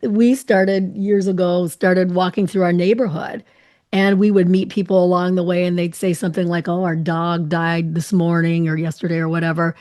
we started years ago, started walking through our neighborhood, and we would meet people along the way and they'd say something like, "Oh, our dog died this morning or yesterday or whatever."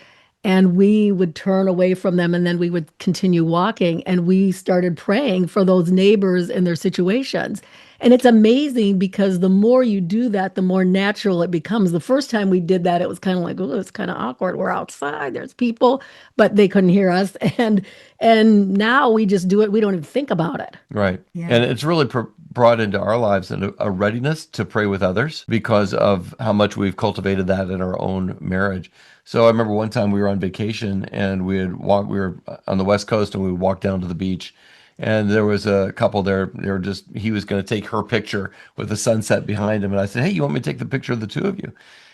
And we would turn away from them and then we would continue walking. And we started praying for those neighbors and their situations. And it's amazing because the more you do that, the more natural it becomes. The first time we did that, it was kind of like, oh, it's kind of awkward. We're outside, there's people, but they couldn't hear us. And now we just do it. We don't even think about it. Right. Yeah. And it's really brought into our lives a readiness to pray with others because of how much we've cultivated that in our own marriage. So I remember one time we were on vacation and we were on the West Coast and we would walk down to the beach. And there was a couple there. He was going to take her picture with the sunset behind him. And I said, "Hey, you want me to take the picture of the two of you?"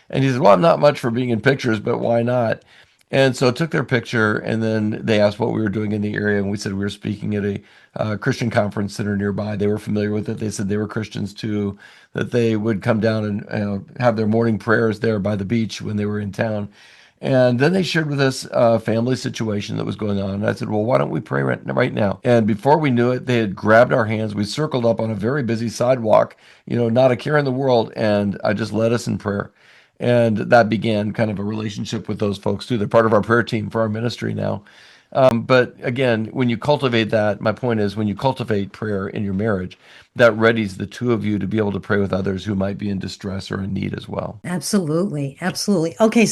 And he said, "Well, I'm not much for being in pictures, but why not?" And so I took their picture, and then they asked what we were doing in the area, and we said we were speaking at a Christian conference center nearby. They were familiar with it. They said they were Christians too, that they would come down and have their morning prayers there by the beach when they were in town. And then they shared with us a family situation that was going on. And I said, "Well, why don't we pray right now?" And before we knew it, they had grabbed our hands. We circled up on a very busy sidewalk, not a care in the world, and I just led us in prayer. And that began kind of a relationship with those folks too. They're part of our prayer team for our ministry now. But again, when you cultivate that, my point is when you cultivate prayer in your marriage, that readies the two of you to be able to pray with others who might be in distress or in need as well. Absolutely. Absolutely. Okay.